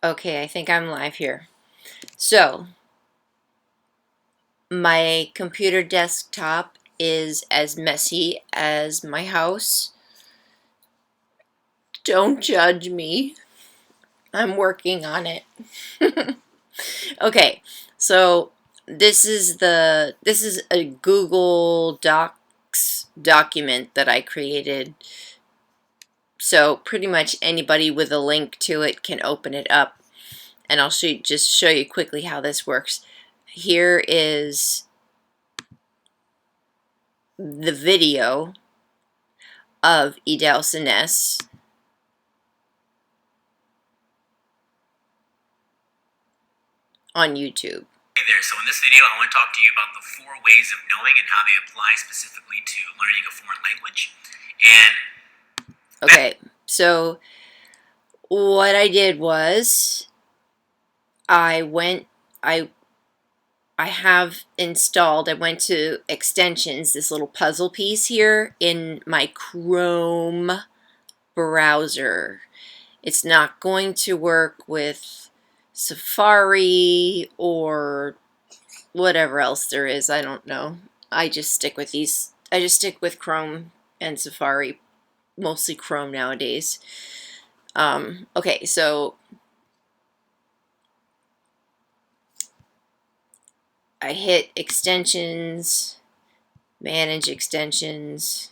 Okay, I think I'm live here. So, my computer desktop is as messy as my house. Don't judge me. I'm working on it. Okay, so this is a Google Docs document that I created. So pretty much anybody with a link to it can open it up, and I'll just show you quickly how this works. Here is the video of Ness on YouTube. Hey there, so in this video I want to talk to you about the 4 ways of knowing and how they apply specifically to learning a foreign language. And okay, so what I did was I went I have installed, I went to extensions, this little puzzle piece here in my Chrome browser. It's not going to work with Safari or whatever else there is. I don't know. I just stick with these. I just stick with Chrome and Safari, mostly Chrome nowadays. Okay, so I hit extensions, manage extensions,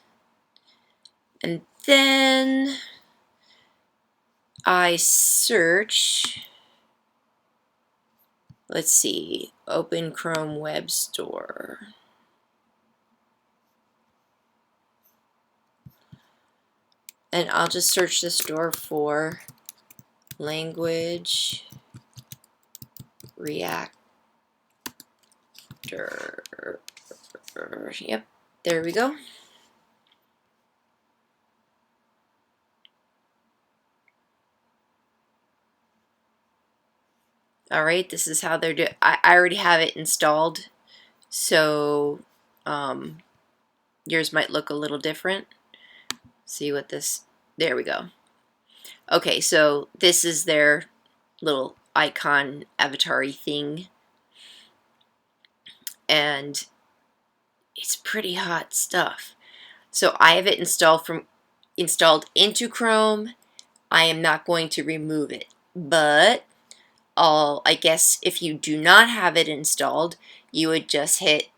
and then I search. Let's see, open Chrome Web Store. And I'll just search the store for language Reactor. Yep, there we go. Alright, this is how they're doing. I already have it installed, so yours might look a little different. See what this, there we go. Okay, so this is their little icon avatar-y thing, and it's pretty hot stuff. So I have it installed into Chrome. I am not going to remove it, but I guess if you do not have it installed, you would just hit,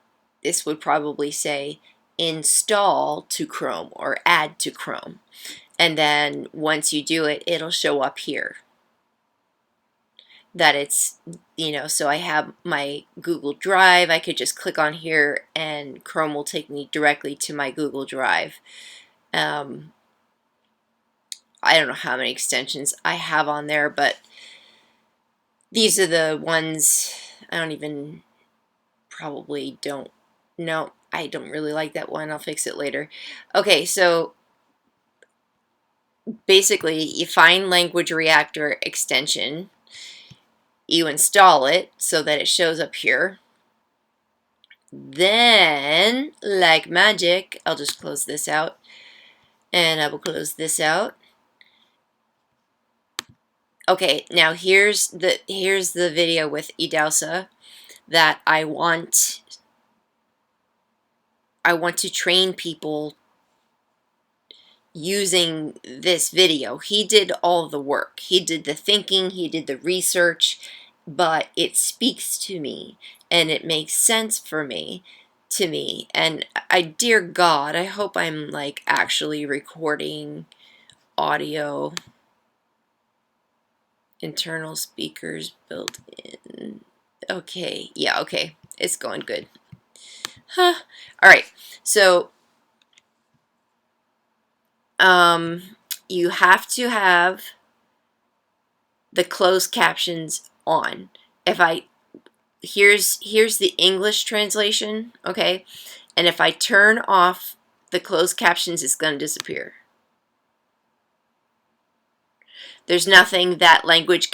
this would probably say install to Chrome or add to Chrome. And then once you do it, it'll show up here that it's, so I have my Google Drive. I could just click on here and Chrome will take me directly to my Google Drive. I don't know how many extensions I have on there, but these are the ones. I probably don't know. I don't really like that one. I'll fix it later. Okay, so basically you find Language Reactor extension, you install it so that it shows up here. Then, like magic, I'll just close this out, and I will close this out. Okay, now here's the video with Idausa that I want to train people using this video. He did all the work. He did the thinking, he did the research, but it speaks to me and it makes sense for me and dear God, I hope I'm like actually recording audio. Internal speakers built in. Okay, yeah, okay, it's going good. Huh. Alright, so you have to have the closed captions on. Here's the English translation, okay? And if I turn off the closed captions, it's going to disappear. There's nothing that Language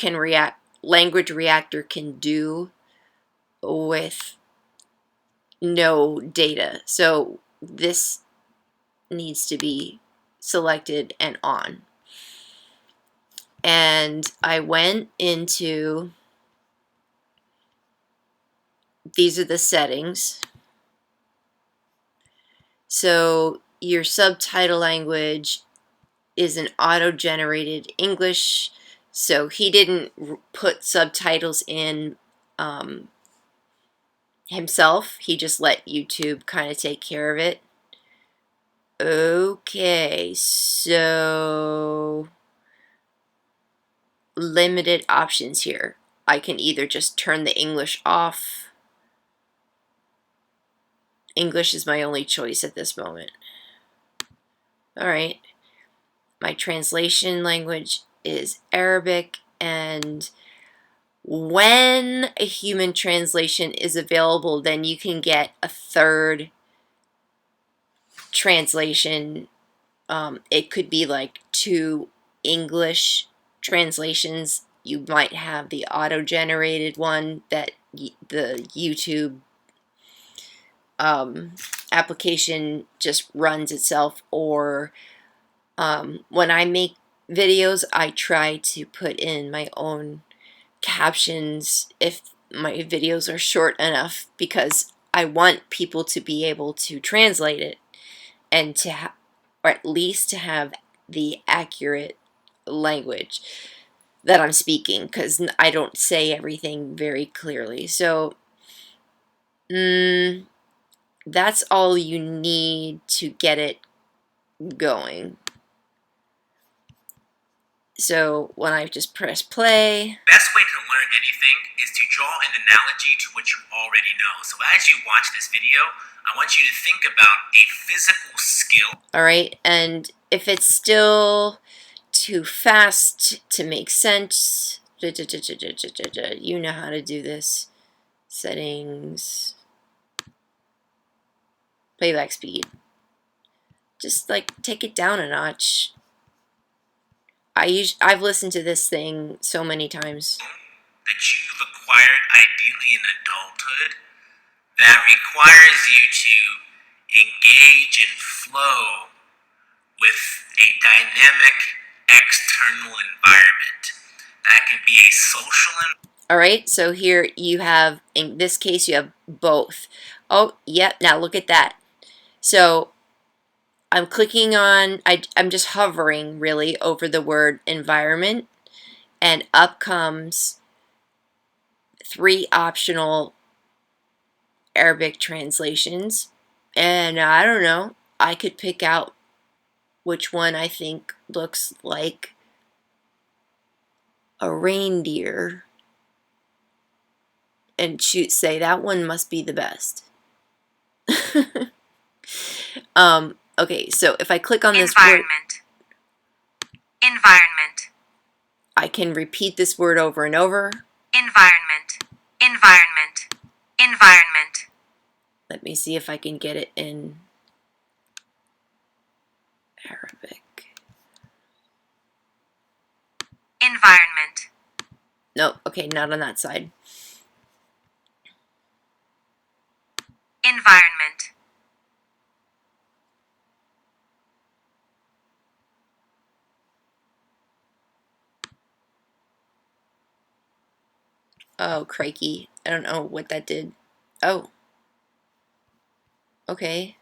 Reactor can do with no data. So this needs to be selected and on. and I went into, these are the settings. So your subtitle language is an auto-generated English, so he didn't put subtitles in himself. He just let YouTube kind of take care of it. Okay, so limited options here. I can either just turn the English off. English is my only choice at this moment. Alright, my translation language is Arabic, and when a human translation is available, then you can get a third translation. It could be like 2 English translations. You might have the auto-generated one that the YouTube application just runs itself, or when I make videos, I try to put in my own captions if my videos are short enough, because I want people to be able to translate it and to or at least to have the accurate language that I'm speaking, because I don't say everything very clearly. So that's all you need to get it going. So when I just press play, Best way to learn anything is to draw an analogy to what you already know. So as you watch this video, I want you to think about a physical skill. alright, and if it's still too fast to make sense, you know how to do this. Settings, playback speed. Just like take it down a notch. I've listened to this thing so many times. That you've acquired ideally in adulthood that requires you to engage and flow with a dynamic external environment. That can be a social environment. Alright, so here you have, in this case, you have both. Oh, yep, now look at that. So I'm clicking on, I'm just hovering really over the word environment, and up comes 3 optional Arabic translations, and I don't know, I could pick out which one I think looks like a reindeer and say that one must be the best. Okay, so if I click on this word, environment, I can repeat this word over and over. environment, environment, environment, Let me see if I can get it in Arabic. environment, Nope, okay, not on that side. environment, Oh, crikey. I don't know what that did. Oh. Okay.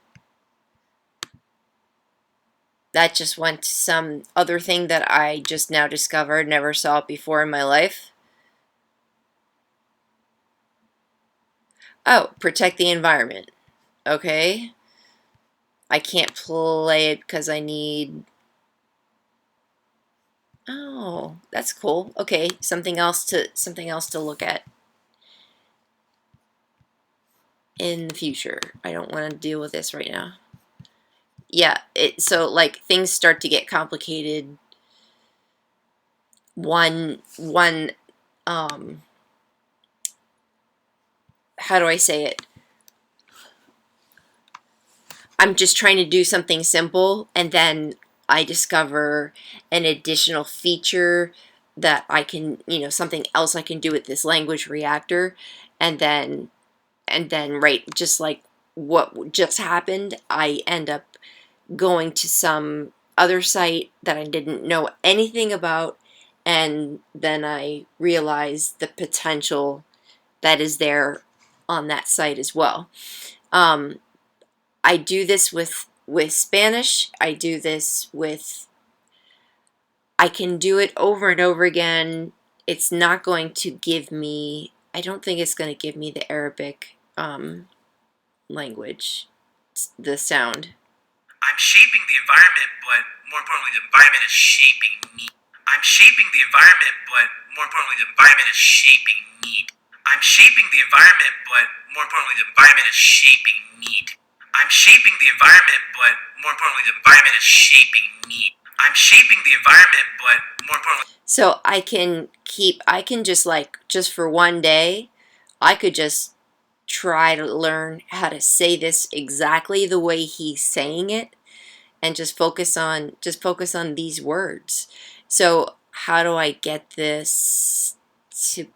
That just went to some other thing that I just now discovered, never saw it before in my life. Oh, protect the environment. Okay. I can't play it because I need... Oh, that's cool. Okay, something else to look at in the future. I don't want to deal with this right now. Yeah, so like things start to get complicated. One how do I say it? I'm just trying to do something simple, and then I discover an additional feature that I can, something else I can do with this language reactor, and then right, just like what just happened, I end up going to some other site that I didn't know anything about, and then I realized the potential that is there on that site as well. I do this with Spanish. I do this with, I can do it over and over again. It's not going to give me, I don't think it's going to give me the Arabic language, the sound. I'm shaping the environment, but more importantly, the environment is shaping me. I'm shaping the environment, but more importantly, the environment is shaping me. I'm shaping the environment, but more importantly, the environment is shaping me. I'm shaping the environment, but more importantly, the environment is shaping me. I'm shaping the environment, but more importantly. So I can just for one day, I could just try to learn how to say this exactly the way he's saying it, and just focus on these words. So how do I get this to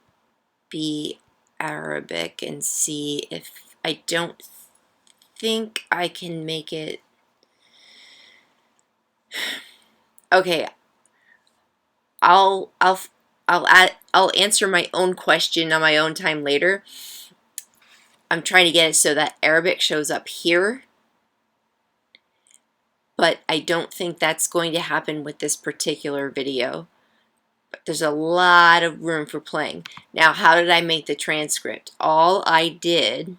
be Arabic, and see if I don't think I can make it. Okay, I'll answer my own question on my own time later. I'm trying to get it so that Arabic shows up here, but I don't think that's going to happen with this particular video. But there's a lot of room for playing. Now, how did I make the transcript? All I did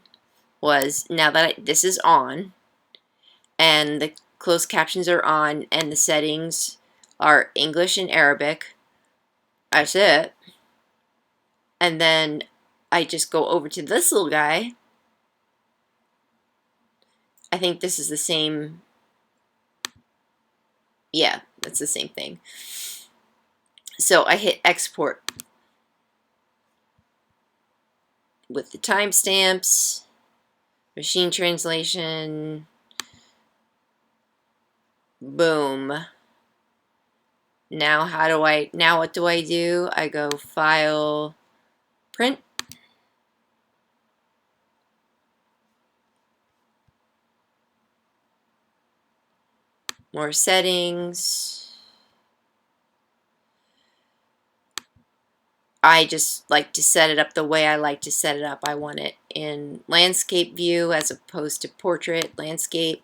was, now that this is on, and the closed captions are on, and the settings are English and Arabic, that's it. And then I just go over to this little guy. I think this is the same. Yeah, that's the same thing. So I hit export with the timestamps, machine translation, boom. Now what do I do? I go file, print. More settings. I just like to set it up the way I like to set it up. I want it in landscape view as opposed to portrait landscape.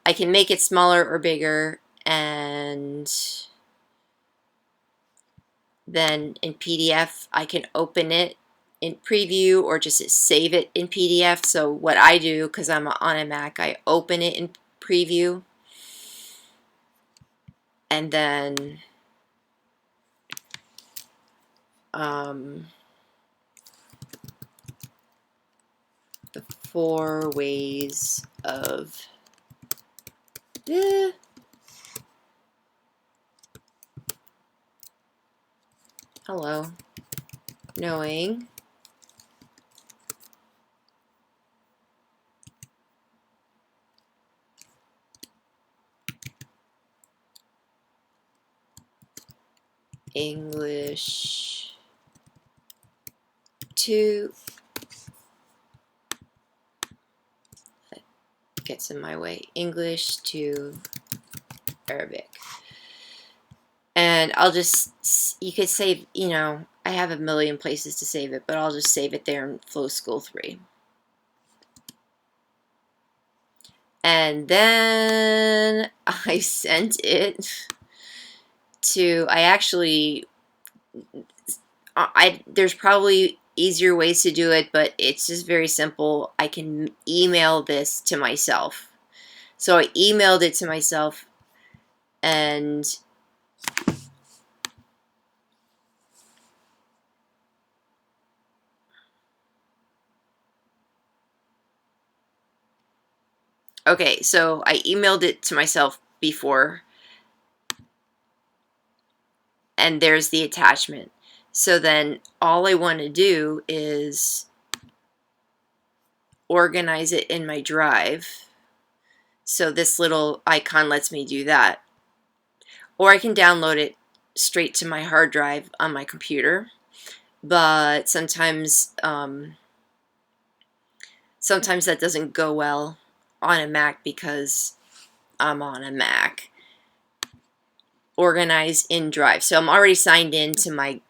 I can make it smaller or bigger, and then in PDF I can open it in preview or just save it in PDF. So what I do, because I'm on a Mac, I open it in preview, and then the 4 ways of hello, knowing English to, gets in my way, English to Arabic. And I'll just, you could save, I have a million places to save it, but I'll just save it there in Flow School 3. And then I sent it to, there's probably easier ways to do it, but it's just very simple. I can email this to myself. So I emailed it to myself, and okay, so I emailed it to myself before, and there's the attachment. So then all I want to do is organize it in my drive. So this little icon lets me do that. Or I can download it straight to my hard drive on my computer. But sometimes that doesn't go well on a Mac because I'm on a Mac. organize in Drive. So I'm already signed in to my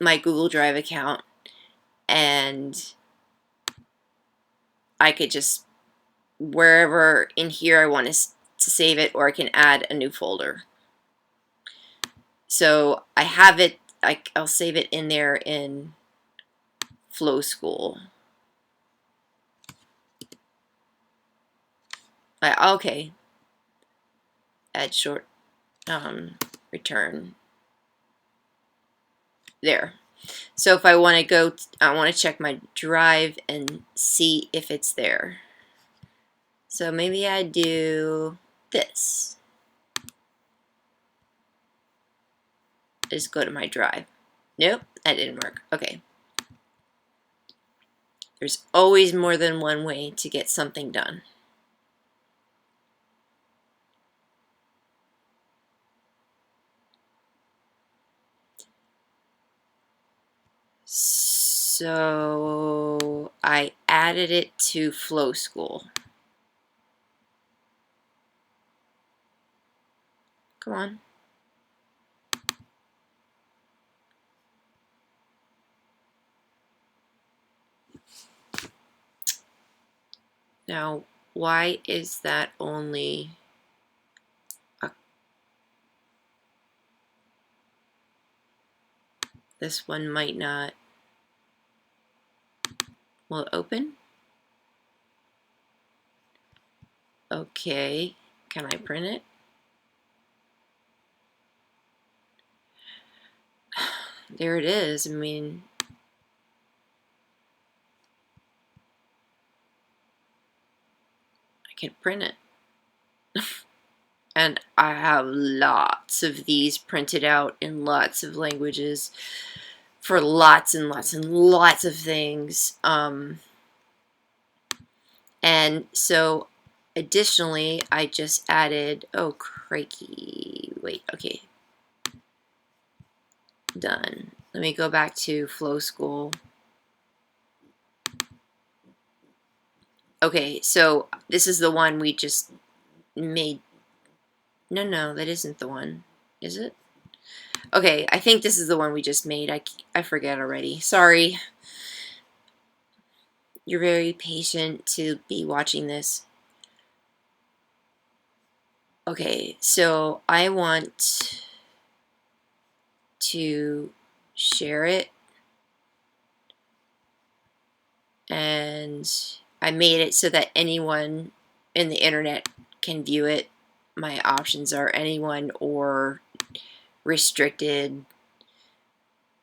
Google Drive account, and I could just, wherever in here I want to save it, or I can add a new folder. So I have it, I'll save it in there in Flow School. Okay. Add short return. There. So if I want to go, I want to check my drive and see if it's there. So maybe I do this. Just go to my drive. Nope, that didn't work. Okay. There's always more than one way to get something done. So I added it to Flow School. Come on. Now, why is that only this one might not? Will it open? Okay, can I print it? There it is. I mean, I can print it. And I have lots of these printed out in lots of languages for lots and lots and lots of things. And so additionally, I just added, oh crikey, wait, okay. Done. Let me go back to Flow School. Okay, so this is the one we just made. No, that isn't the one. Is it? Okay, I think this is the one we just made. I forget already. Sorry. You're very patient to be watching this. Okay, so I want to share it, and I made it so that anyone in the internet can view it. My options are anyone or restricted,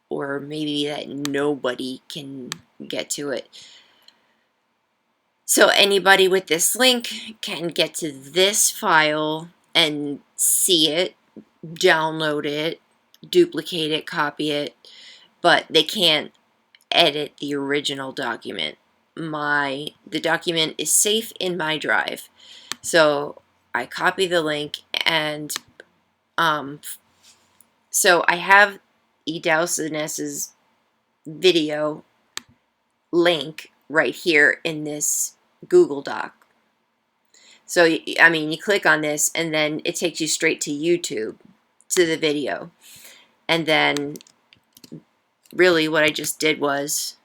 or maybe that nobody can get to it. So anybody with this link can get to this file and see it, download it, duplicate it, copy it, but they can't edit the original document. The document is safe in my drive. So I copy the link, and so I have Edousiness's video link right here in this Google Doc. So, I mean, you click on this and then it takes you straight to YouTube, to the video. And then really what I just did was,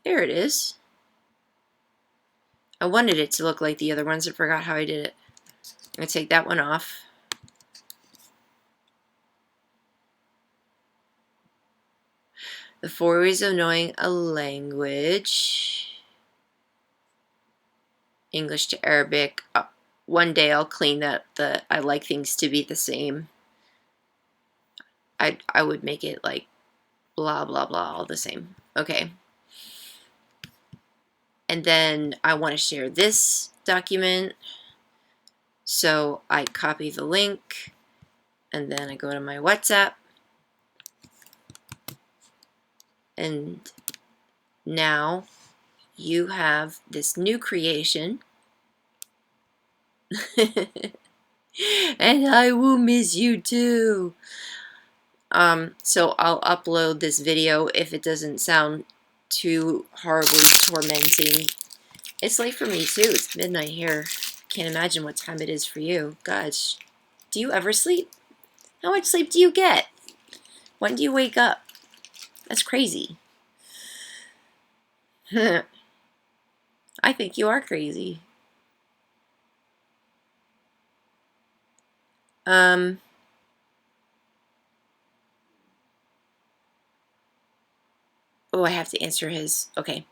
there it is. I wanted it to look like the other ones. I forgot how I did it. I'm going to take that one off. The 4 ways of knowing a language. English to Arabic. One day I'll clean that. I like things to be the same. I would make it like blah blah blah all the same. Okay. And then I want to share this document. So I copy the link, and then I go to my WhatsApp, and now you have this new creation. And I will miss you too. So I'll upload this video if it doesn't sound too horribly tormenting. It's late for me too. It's midnight here. can't imagine what time it is for you. Gosh, do you ever sleep? How much sleep do you get? When do you wake up? That's crazy. I think you are crazy. Oh, I have to answer his. Okay.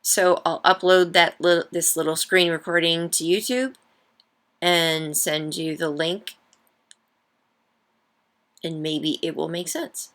So I'll upload this little screen recording to YouTube and send you the link, and maybe it will make sense.